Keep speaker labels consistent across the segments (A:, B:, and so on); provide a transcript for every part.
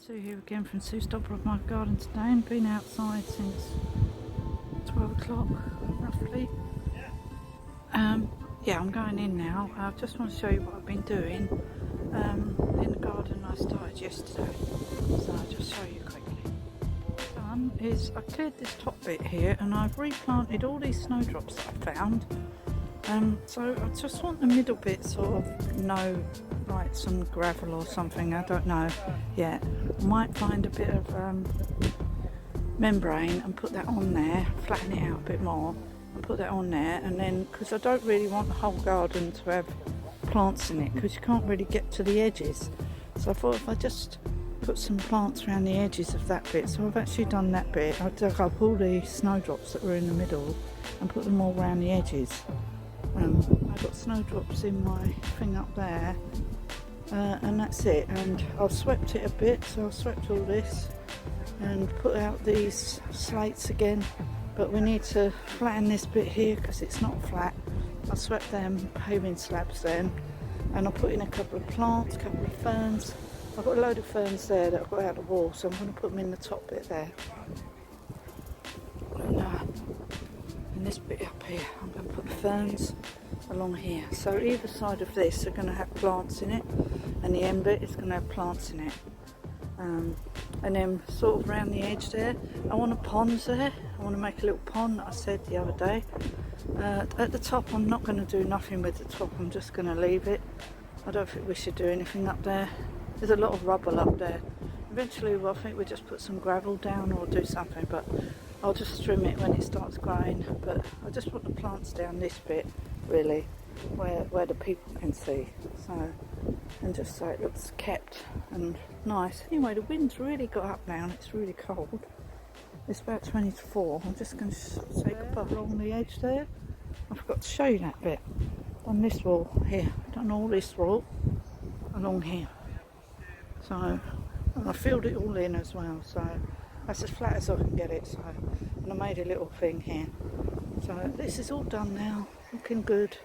A: Sue here again from Sue's Dolbrodmaeth garden today, and been outside since 12 o'clock roughly. Yeah, I'm going in now. I just want to show you what I've been doing in the garden I started yesterday, so I'll just show you quickly. What I've done is I cleared this top bit here and I've replanted all these snowdrops that I found. So I just want the middle bit sort of like some gravel or something, I don't know yet. I might find a bit of membrane and put that on there, flatten it out a bit more and put that on there, and then because I don't really want the whole garden to have plants in it because you can't really get to the edges, so I thought if I just put some plants around the edges of that bit. So I've actually done that bit. I dug up all the snowdrops that were in the middle and put them all around the edges. I've got snowdrops in my thing up there, and that's it. And I've swept it a bit, so I've swept all this and put out these slates again, but we need to flatten this bit here because it's not flat. I swept them paving slabs then, and I put in a couple of plants, a couple of ferns. I've got a load of ferns there that I've got out of the wall, so I'm going to put them in the top bit there. And this bit up here, I'm going to put the ferns along here. So either side of this are going to have plants in it, and the end bit is going to have plants in it. And then sort of around the edge there, I want a pond there. I want to make a little pond that I said the other day. At the top, I'm not going to do nothing with the top, I'm just going to leave it. I don't think we should do anything up there. There's a lot of rubble up there. Eventually, I think we'll just put some gravel down or do something, but I'll just trim it when it starts growing. But I just put the plants down this bit, really, where the people can see. So, and just so it looks kept and nice. Anyway, the wind's really got up now and it's really cold. It's about 20 to 4. I'm just going to take a puff along the edge there. I forgot to show you that bit. On this wall here. Done all this wall along here. So, and I filled it all in as well. So that's as flat as I can get it. So, and I made a little thing here. So this is all done now. Looking good.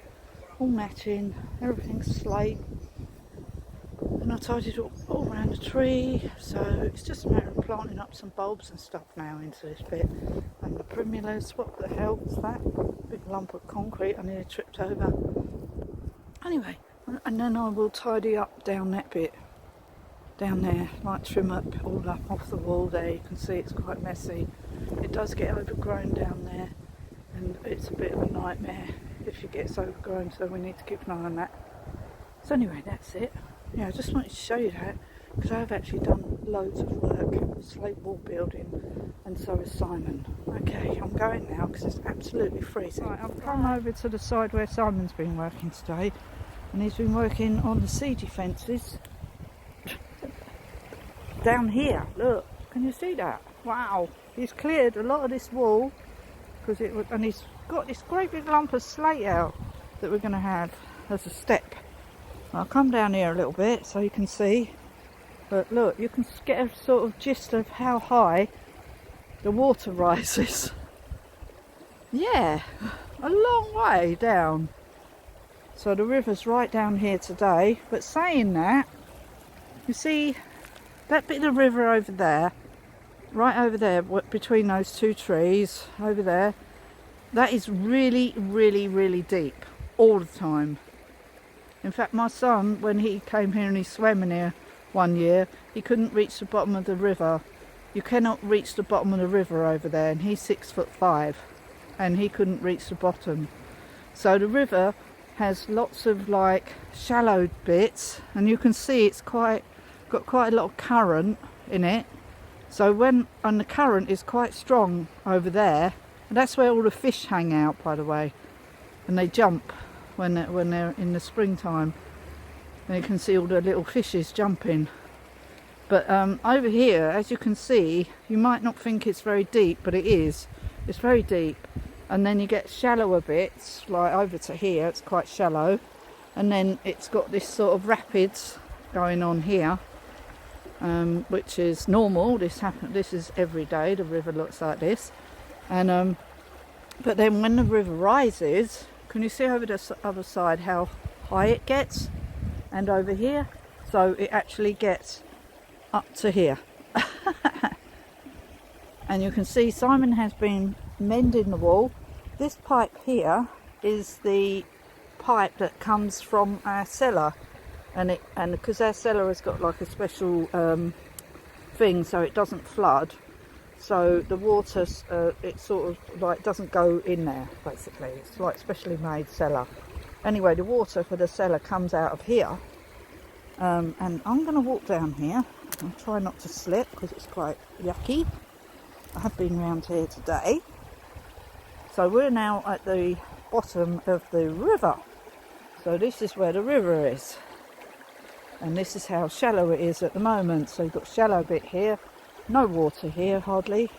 A: All matching. Everything's slate. And I tidied it all around the tree, so it's just a matter of planting up some bulbs and stuff now into this bit. And the primulas, what the hell was that? Big lump of concrete I nearly tripped over. Anyway, and then I will tidy up down that bit, down there, like trim up all up off the wall there. You can see it's quite messy. It does get overgrown down there, and it's a bit of a nightmare if it gets overgrown, so we need to keep an eye on that. So anyway, that's it. Yeah, I just wanted to show you that because I have actually done loads of work, slate wall building, and so is Simon. Okay, I'm going now because it's absolutely freezing. Right, I've come over to the side where Simon's been working today, and he's been working on the siege fences down here. Look, can you see that? Wow, he's cleared a lot of this wall because it was, and he's got this great big lump of slate out that we're going to have as a step. I'll come down here a little bit so you can see, but look, you can get a sort of gist of how high the water rises. Yeah, a long way down. So the river's right down here today, but saying that, you see that bit of the river over there, right over there between those two trees over there, that is really, really, really deep all the time. In fact, my son, when he came here and he swam in here one year, he couldn't reach the bottom of the river. You cannot reach the bottom of the river over there, and he's 6'5", and he couldn't reach the bottom. So the river has lots of like shallow bits, and you can see it's got quite a lot of current in it. So and the current is quite strong over there, and that's where all the fish hang out, by the way, and they jump when they're in the springtime, and you can see all the little fishes jumping. But over here, as you can see, you might not think it's very deep, but it is. It's very deep. And then you get shallower bits, like over to here, it's quite shallow, and then it's got this sort of rapids going on here, which is normal. This is every day. The river looks like this, and but then when the river rises, can you see over the other side how high it gets? And over here, so it actually gets up to here. And you can see Simon has been mending the wall. This pipe here is the pipe that comes from our cellar, and because our cellar has got like a special thing so it doesn't flood, so the water it sort of like doesn't go in there. Basically it's like specially made cellar. Anyway, the water for the cellar comes out of here, and I'm going to walk down here and try not to slip because it's quite yucky. I have been around here today. So we're now at the bottom of the river. So this is where the river is. And this is how shallow it is at the moment. So you've got shallow bit here. No water here, hardly.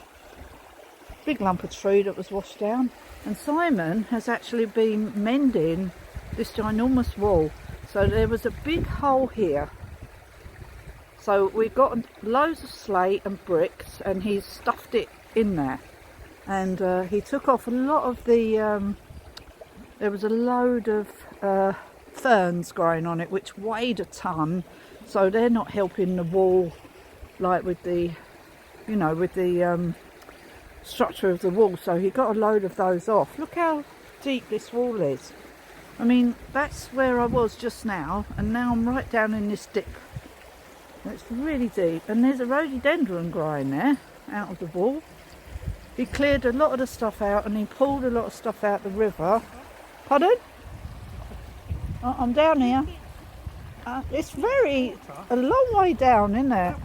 A: Big lump of tree that was washed down. And Simon has actually been mending this ginormous wall. So there was a big hole here. So we've got loads of slate and bricks, and he's stuffed it in there. And he took off a lot of the, there was a load of ferns growing on it, which weighed a ton. So they're not helping the wall, like with the, you know, with the structure of the wall. So he got a load of those off. Look how deep this wall is. I mean, that's where I was just now, and now I'm right down in this dip. It's really deep, and there's a rhododendron growing there out of the wall. He cleared a lot of the stuff out, and he pulled a lot of stuff out the river. Pardon? Oh, I'm down here. It's a long way down, isn't it?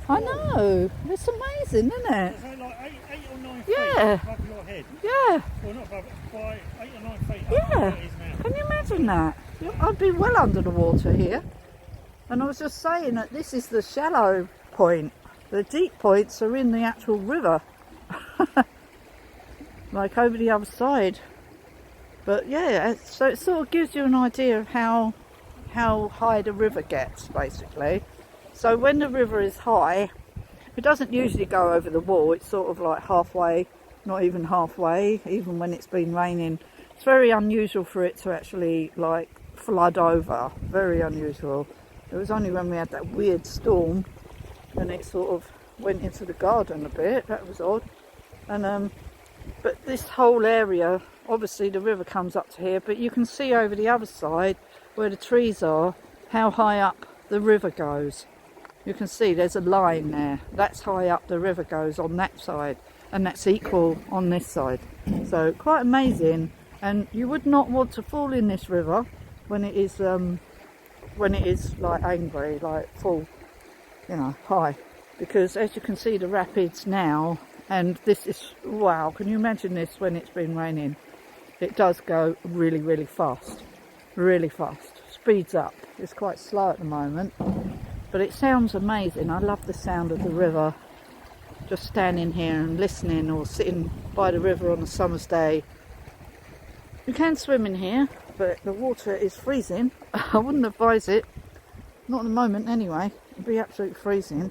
A: I know. It's amazing, isn't it?
B: Is it like 8 or 9 feet above your head?
A: Yeah.
B: Well, not above, by 8 or 9 feet
A: Yeah.
B: where it is now.
A: Can you imagine that? I'd be well under the water here. And I was just saying that this is the shallow point. The deep points are in the actual river. Like over the other side. But yeah, so it sort of gives you an idea of how high the river gets, basically. So when the river is high, it doesn't usually go over the wall. It's sort of like halfway, not even halfway, even when it's been raining. It's very unusual for it to actually like flood over. Very unusual. It was only when we had that weird storm and it sort of went into the garden a bit. That was odd. And but this whole area, obviously the river comes up to here, but you can see over the other side where the trees are how high up the river goes. You can see there's a line there. That's high up the river goes on that side, and that's equal on this side. So quite amazing. And you would not want to fall in this river when it is like angry, like full, you know, high, because as you can see the rapids now, and this is, wow, can you imagine this when it's been raining? It does go really, really fast, speeds up. It's quite slow at the moment, but it sounds amazing. I love the sound of the river, just standing here and listening, or sitting by the river on a summer's day. You can swim in here, but the water is freezing. I wouldn't advise it, not at the moment anyway. It'd be absolutely freezing.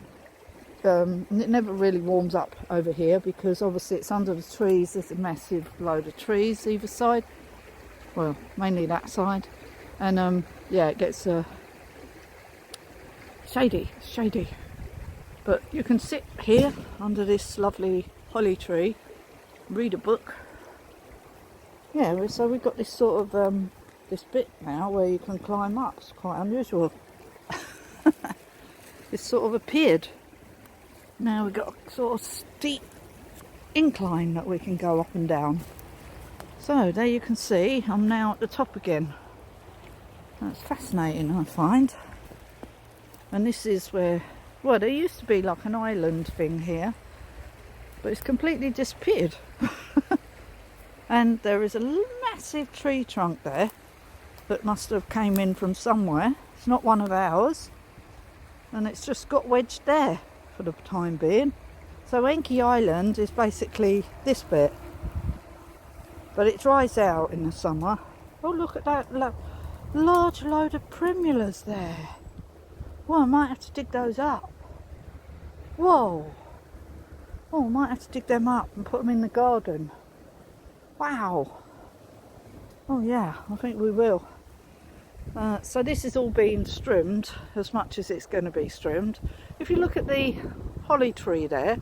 A: And it never really warms up over here because obviously it's under the trees. There's a massive load of trees either side, well, mainly that side, and yeah, it gets shady, but you can sit here under this lovely holly tree, read a book. Yeah, so we've got this sort of this bit now where you can climb up. It's quite unusual. It's sort of appeared. Now we've got a sort of steep incline that we can go up and down. So there you can see I'm now at the top again. That's fascinating, I find. And this is where, well, there used to be like an island thing here, but it's completely disappeared. And there is a massive tree trunk there that must have came in from somewhere. It's not one of ours, and it's just got wedged there for the time being. So Enki Island is basically this bit, but it dries out in the summer. Oh, look at that large load of primulas there. Well, I might have to dig those up. Whoa. Oh, I might have to dig them up and put them in the garden. Wow. Oh yeah, I think we will. So this is all being trimmed as much as it's going to be trimmed. If you look at the holly tree there,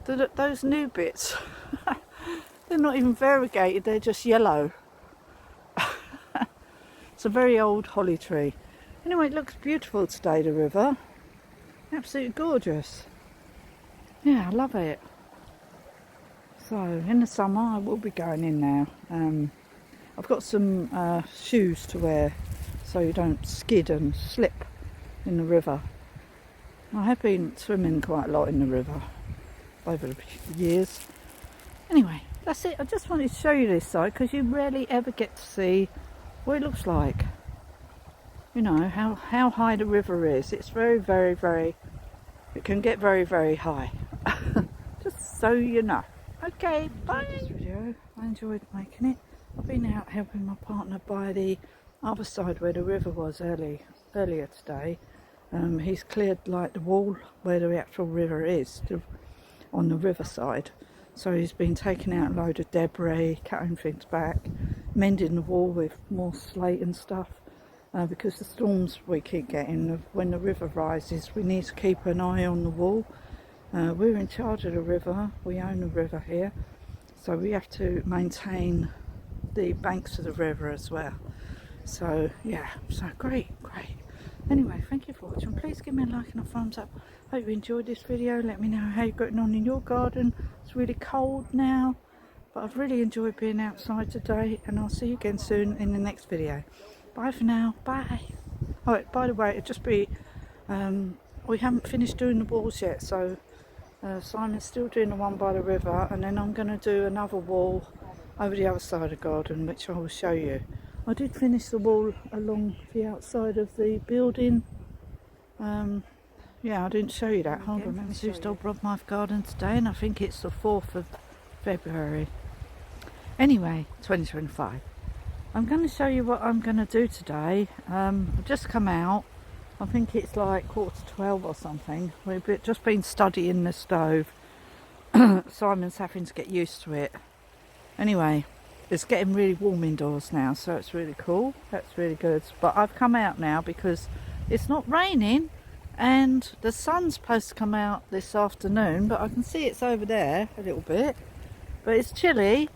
A: those new bits, they're not even variegated, they're just yellow. It's a very old holly tree. Anyway, it looks beautiful today, the river. Absolutely gorgeous. Yeah, I love it. So in the summer I will be going in now. I've got some shoes to wear so you don't skid and slip in the river. I have been swimming quite a lot in the river over the years. Anyway, that's it. I just wanted to show you this side because you rarely ever get to see what it looks like. You know, how high the river is. It's very, very, very, it can get very, very high. Just so you know. Okay, bye. This video, I enjoyed making it. I've been out helping my partner by the other side where the river was earlier today. He's cleared like the wall where the actual river is on the riverside. So he's been taking out a load of debris, cutting things back, mending the wall with more slate and stuff. Because the storms we keep getting, when the river rises, we need to keep an eye on the wall. We're in charge of the river, we own the river here, so we have to maintain the banks of the river as well. So yeah, so great. Anyway, thank you for watching. Please give me a like and a thumbs up. Hope you enjoyed this video. Let me know how you're getting on in your garden. It's really cold now, but I've really enjoyed being outside today, and I'll see you again soon in the next video. Bye for now. Bye. Oh, by the way, it'll just be we haven't finished doing the walls yet, so Simon's still doing the one by the river, and then I'm going to do another wall over the other side of the garden, which I will show you. I did finish the wall along the outside of the building. Yeah, I didn't show you that. Hold on, let me see Dolbrodmaeth garden today, and I think it's the 4th of February. Anyway, 2025. I'm going to show you what I'm going to do today. I've just come out. I think it's like 11:45 or something. We've just been studying the stove. Simon's having to get used to it. Anyway, it's getting really warm indoors now, so it's really cool. That's really good. But I've come out now because it's not raining and the sun's supposed to come out this afternoon, but I can see it's over there a little bit. But it's chilly,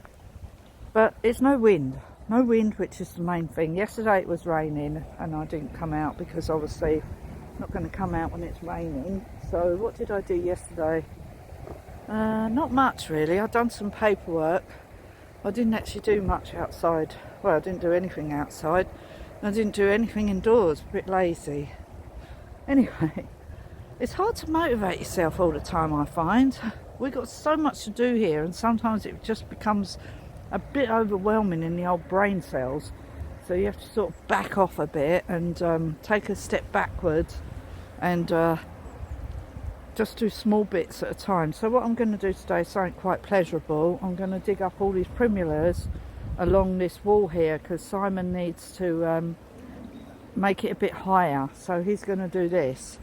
A: but it's no wind. No wind, which is the main thing. Yesterday it was raining and I didn't come out because obviously I'm not going to come out when it's raining. So what did I do yesterday? Not much really. I've done some paperwork. I didn't actually do much outside. Well, I didn't do anything outside. I didn't do anything indoors. A bit lazy. Anyway, it's hard to motivate yourself all the time, I find. We've got so much to do here, and sometimes it just becomes a bit overwhelming in the old brain cells. So you have to sort of back off a bit and take a step backwards and just do small bits at a time. So what I'm going to do today is something quite pleasurable. I'm going to dig up all these primulas along this wall here because Simon needs to make it a bit higher, so he's going to do this.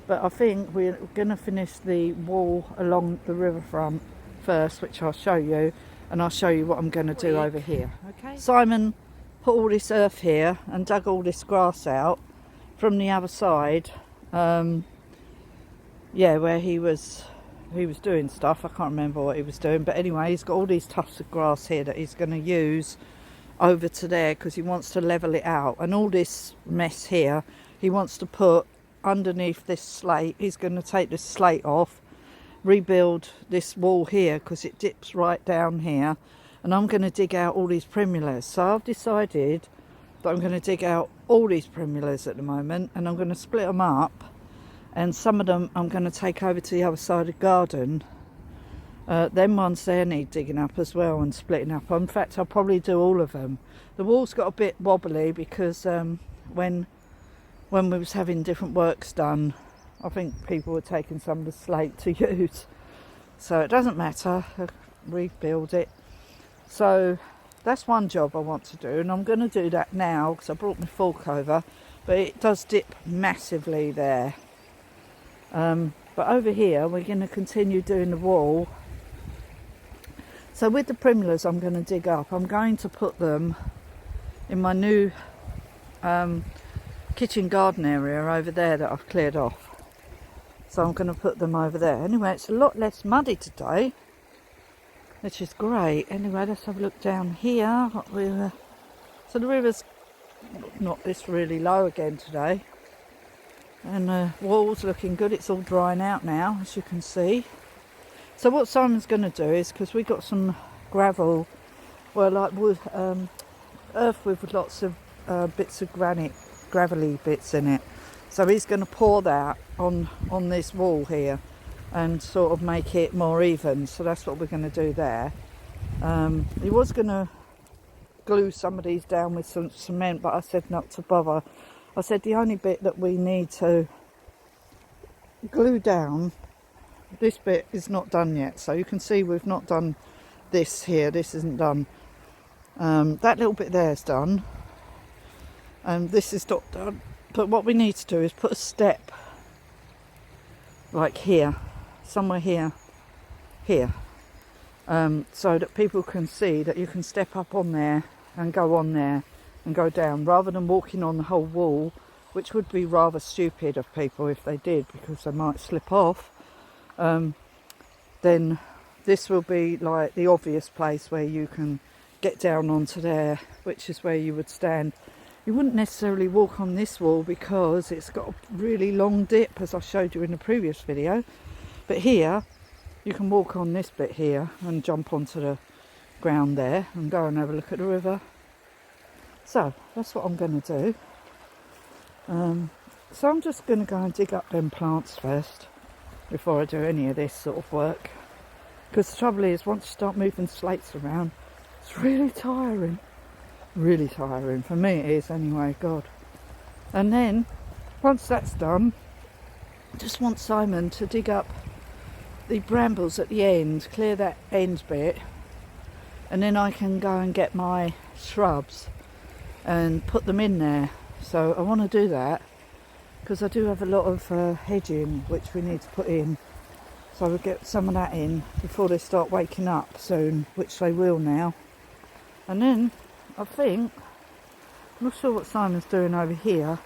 A: But I think we're going to finish the wall along the riverfront first, which I'll show you, and I'll show you what I'm going to do over here. Okay. Simon put all this earth here and dug all this grass out from the other side. Yeah, where he was doing stuff. I can't remember what he was doing, but anyway, he's got all these tufts of grass here that he's going to use over to there because he wants to level it out. And all this mess here he wants to put underneath this slate. He's going to take this slate off, rebuild this wall here because it dips right down here, and I'm going to dig out all these primulas. So I've decided that I'm going to dig out all these primulas at the moment, and I'm going to split them up, and some of them I'm going to take over to the other side of the garden. Them ones there need digging up as well and splitting up. In fact, I'll probably do all of them. The wall's got a bit wobbly because when we was having different works done, I think people were taking some of the slate to use. So it doesn't matter, I'll rebuild it. So that's one job I want to do, and I'm going to do that now because I brought my fork over, but it does dip massively there. But over here we're going to continue doing the wall. So with the primulas I'm going to dig up, I'm going to put them in my new kitchen garden area over there that I've cleared off. So I'm going to put them over there. Anyway, it's a lot less muddy today, which is great. Anyway, let's have a look down here. So the river's not this really low again today. And the wall's looking good. It's all drying out now, as you can see. So what Simon's going to do is, because we got some gravel, well, like wood, earth with lots of bits of granite, gravelly bits in it. So he's going to pour that on this wall here and sort of make it more even. So that's what we're going to do there. He was going to glue some of these down with some cement, but I said not to bother. I said the only bit that we need to glue down, this bit is not done yet. So you can see we've not done this here. This isn't done. That little bit there is done. This is not done. But what we need to do is put a step like here, somewhere here, so that people can see that you can step up on there and go on there and go down, rather than walking on the whole wall, which would be rather stupid of people if they did, because they might slip off. Then this will be like the obvious place where you can get down onto there, which is where you would stand. You wouldn't necessarily walk on this wall because it's got a really long dip, as I showed you in the previous video. But here, you can walk on this bit here and jump onto the ground there and go and have a look at the river. So, that's what I'm going to do. So I'm just going to go and dig up them plants first before I do any of this sort of work. Because the trouble is, once you start moving slates around, it's really tiring. Really tiring. For me it is anyway, God. And then, once that's done, I just want Simon to dig up the brambles at the end, clear that end bit, and then I can go and get my shrubs and put them in there. So I want to do that, because I do have a lot of hedging which we need to put in. So we'll get some of that in before they start waking up soon, which they will now. And then I think, I'm not sure what Simon's doing over here,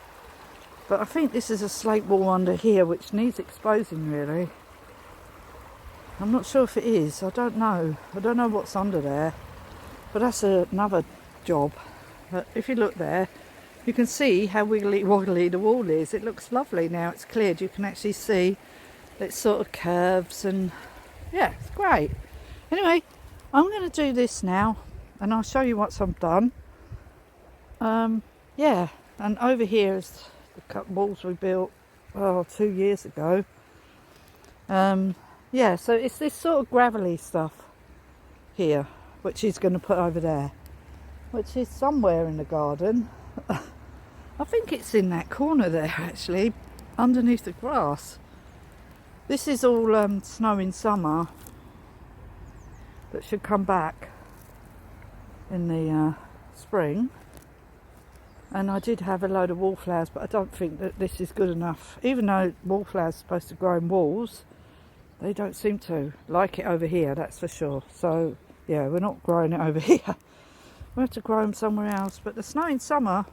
A: but I think this is a slate wall under here which needs exposing really. I'm not sure if it is, I don't know what's under there, but that's another job. But if you look there, you can see how wiggly woggly the wall is. It looks lovely now it's cleared. You can actually see it sort of curves, and yeah, it's great. Anyway, I'm going to do this now and I'll show you once I'm done. Yeah, and over here is the walls we built 2 years ago. Yeah, so it's this sort of gravelly stuff here which he's going to put over there, which is somewhere in the garden. I think it's in that corner there actually, underneath the grass. This is all snow in summer that should come back in the spring. And I did have a load of wallflowers, but I don't think that this is good enough. Even though wallflowers are supposed to grow in walls, they don't seem to like it over here, that's for sure. So yeah, we're not growing it over here. We'll have to grow them somewhere else. But the snow in summer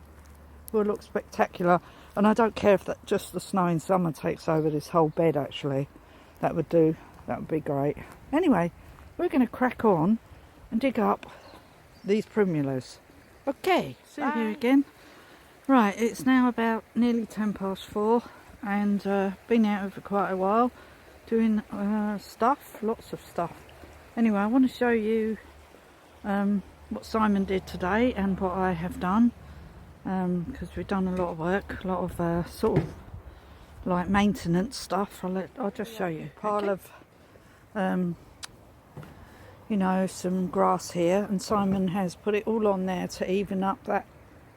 A: will look spectacular. And I don't care if that just the snow in summer takes over this whole bed actually. That would do. That would be great. Anyway, we're going to crack on and dig up these primulas. Okay, see you again. Right, it's now about nearly 4:10 and been out for quite a while doing stuff, lots of stuff. Anyway, I want to show you what Simon did today and what I have done, because we've done a lot of work, a lot of sort of like maintenance stuff. I'll just show you. Pile of you know, some grass here, and Simon has put it all on there to even up that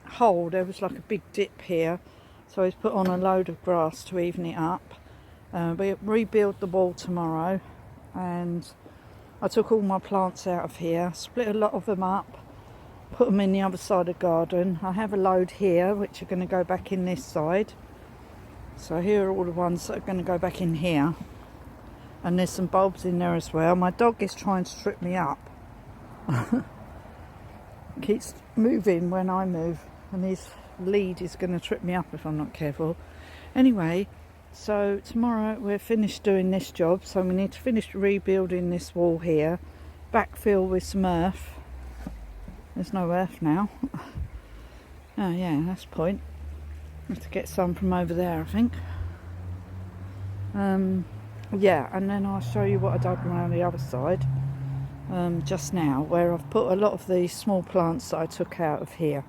A: hole. There was like a big dip here, so he's put on a load of grass to even it up. We rebuild the wall tomorrow, and I took all my plants out of here, split a lot of them up, put them in the other side of the garden. I have a load here which are going to go back in this side, so here are all the ones that are going to go back in here. And there's some bulbs in there as well. My dog is trying to trip me up. Keeps moving when I move, and he's lead is going to trip me up if I'm not careful. Anyway, so tomorrow we're finished doing this job, so we need to finish rebuilding this wall here, backfill with some earth. There's no earth now. Oh yeah, that's the point. I have to get some from over there, I think. Yeah, and then I'll show you what I dug around the other side just now, where I've put a lot of these small plants that I took out of here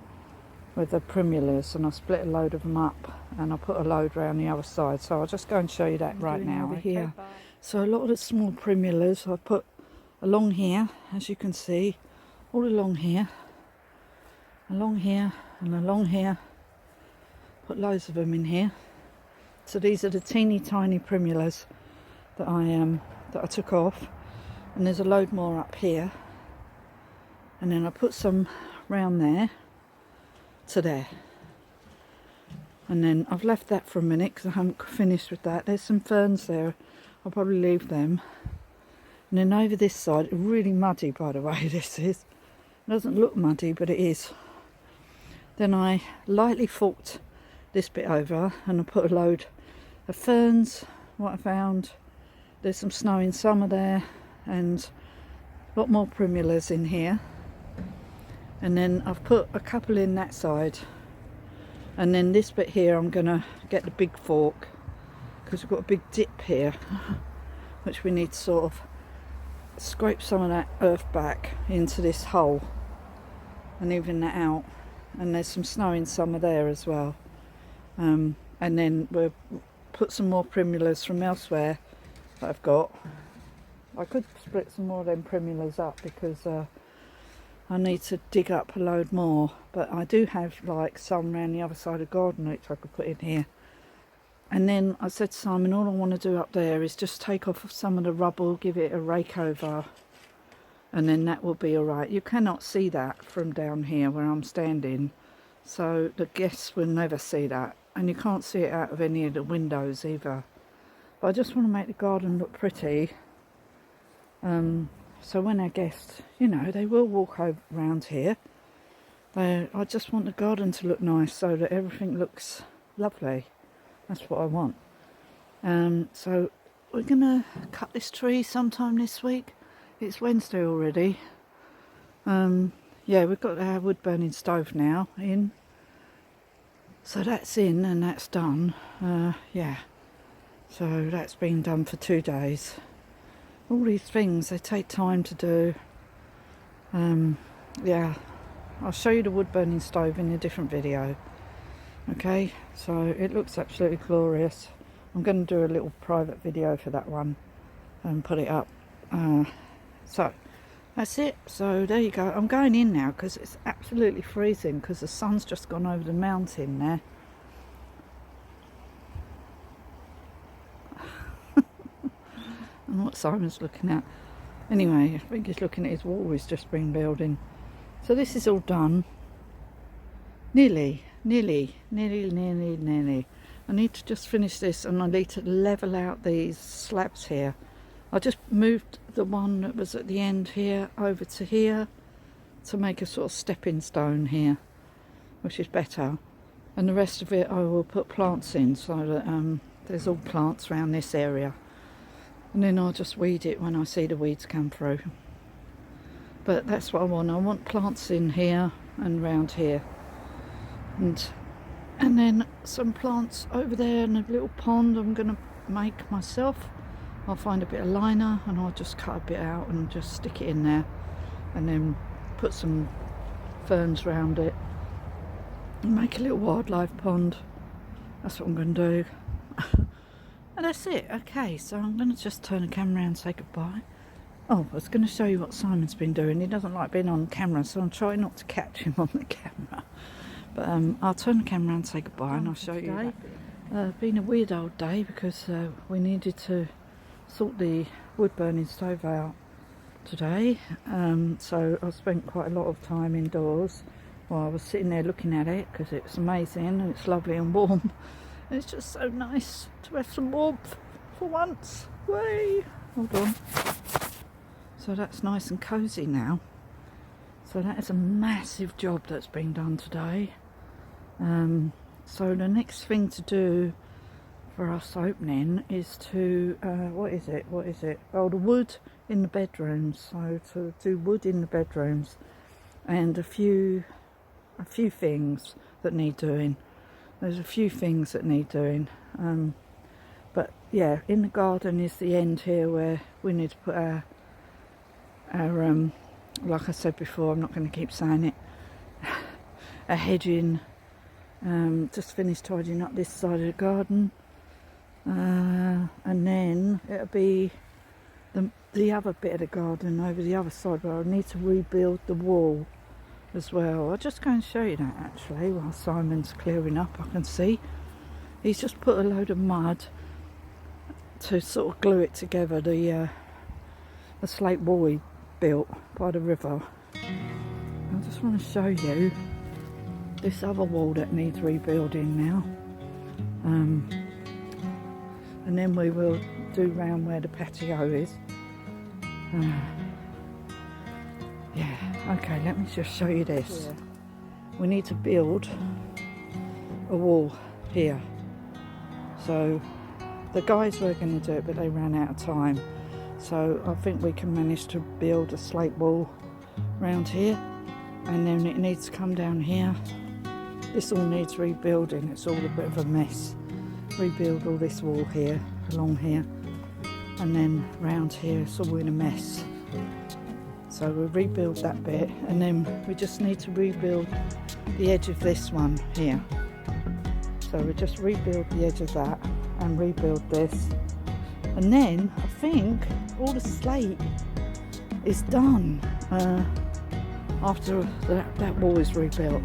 A: with the primulas, and I split a load of them up and I put a load around the other side, so I'll just go and show you that right now over here. So a lot of the small primulas I put along here, as you can see, all along here and along here. Put loads of them in here. So these are the teeny tiny primulas that I took off, and there's a load more up here, and then I put some round there to there, and then I've left that for a minute because I haven't finished with that. There's some ferns there, I'll probably leave them. And then over this side, really muddy by the way this is, it doesn't look muddy but it is. Then I lightly forked this bit over and I put a load of ferns, what I found. There's some snow in summer there and a lot more primulas in here. And then I've put a couple in that side. And then this bit here I'm going to get the big fork because we've got a big dip here which we need to sort of scrape some of that earth back into this hole and even that out. And there's some snow in summer there as well. And then we'll put some more primulas from elsewhere that I've got. I could split some more of them primulas up because I need to dig up a load more, but I do have like some around the other side of the garden which I could put in here. And then I said to Simon, all I want to do up there is just take off some of the rubble, give it a rake over, and then that will be alright. You cannot see that from down here where I'm standing, so the guests will never see that, and you can't see it out of any of the windows either. But I just want to make the garden look pretty, so when our guests, you know, they will walk around here. I just want the garden to look nice so that everything looks lovely. That's what I want. So we're going to cut this tree sometime this week. It's Wednesday already. Yeah, we've got our wood burning stove now in. So that's in and that's done. Yeah. So that's been done for 2 days. All these things, they take time to do. Yeah, I'll show you the wood burning stove in a different video. Okay, so it looks absolutely glorious. I'm going to do a little private video for that one and put it up. So that's it. So there you go. I'm going in now because it's absolutely freezing because the sun's just gone over the mountain there. And what Simon's looking at. Anyway, I think he's looking at his wall he's just been building. So this is all done. Nearly. I need to just finish this and I need to level out these slabs here. I just moved the one that was at the end here over to here to make a sort of stepping stone here, which is better. And the rest of it I will put plants in so that there's all plants around this area. And then I'll just weed it when I see the weeds come through. But that's what I want. I want plants in here and round here. And then some plants over there in a little pond I'm going to make myself. I'll find a bit of liner and I'll just cut a bit out and just stick it in there. And then put some ferns around it. And make a little wildlife pond. That's what I'm going to do. And that's it. Okay, so I'm going to just turn the camera around and say goodbye. Oh, I was going to show you what Simon's been doing. He doesn't like being on camera, so I'm trying not to catch him on the camera. But I'll turn the camera around and say goodbye and I'll show you that. Been a weird old day because we needed to sort the wood burning stove out today. So I spent quite a lot of time indoors while I was sitting there looking at it because it's amazing and it's lovely and warm. And it's just so nice to have some warmth for once. Whee! Hold on. So that's nice and cosy now. So that is a massive job that's been done today. So the next thing to do for us opening is to what is it? Oh, the wood in the bedrooms. So to do wood in the bedrooms, and a few things that need doing. There's a few things that need doing. But yeah, in the garden is the end here where we need to put our like I said before, I'm not going to keep saying it, a hedging. Just finished tidying up this side of the garden, and then it'll be the other bit of the garden over the other side where I need to rebuild the wall as well. I'll just go and show you that actually while Simon's clearing up. I can see he's just put a load of mud to sort of glue it together, the slate wall he built by the river. I just want to show you this other wall that needs rebuilding now, and then we will do round where the patio is. Yeah, okay, let me just show you this. We need to build a wall here. So the guys were going to do it, but they ran out of time. So I think we can manage to build a slate wall round here, and then it needs to come down here. This all needs rebuilding. It's all a bit of a mess. Rebuild all this wall here, along here, and then round here it's all in a mess. So we'll rebuild that bit, and then we just need to rebuild the edge of this one here. So we just rebuild the edge of that and rebuild this, and then I think all the slate is done after that wall is rebuilt.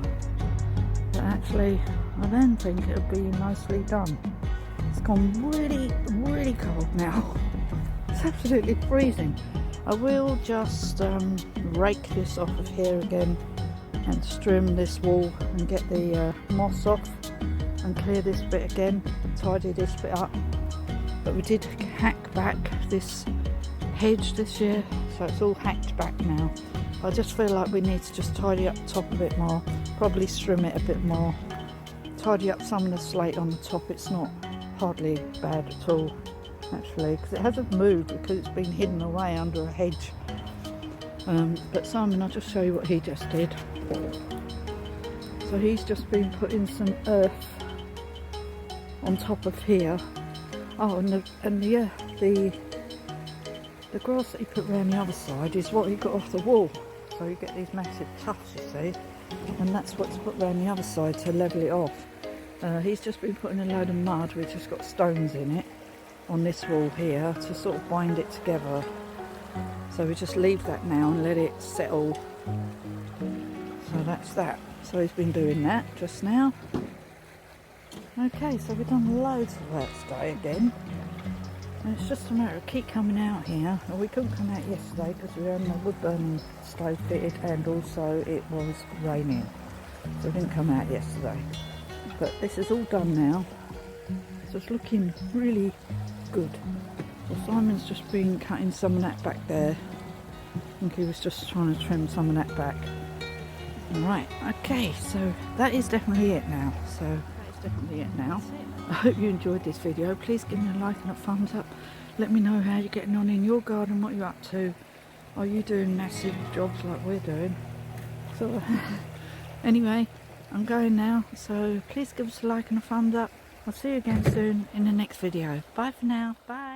A: But actually I then think it'll be mostly done. It's gone really cold now. It's absolutely freezing. I will just rake this off of here again and trim this wall and get the moss off and clear this bit again, tidy this bit up. But we did hack back this hedge this year, so it's all hacked back now. I just feel like we need to just tidy up the top a bit more, probably trim it a bit more, tidy up some of the slate on the top. It's not hardly bad at all actually, because it hasn't moved because it's been hidden away under a hedge. But Simon, I'll just show you what he just did. So he's just been putting some earth on top of here. Oh, and the grass that he put around the other side is what he got off the wall. So you get these massive tufts, you see, and that's what's put around the other side to level it off. He's just been putting a load of mud which has got stones in it on this wall here to sort of bind it together. So we just leave that now and let it settle. So that's that. So he's been doing that just now. Okay, so we've done loads of work today again. And it's just a matter of keep coming out here. Well, we couldn't come out yesterday because we were on the wood burning stove fitted, and also it was raining. So we didn't come out yesterday. But this is all done now. So it's looking really good. Well, Simon's just been cutting some of that back there. I think he was just trying to trim some of that back. Right, okay, so that is definitely it now. I hope you enjoyed this video. Please give me a like and a thumbs up. Let me know how you're getting on in your garden, what you're up to. Are you doing massive jobs like we're doing? So anyway, I'm going now, so please give us a like and a thumbs up. I'll see you again soon in the next video. Bye for now. Bye.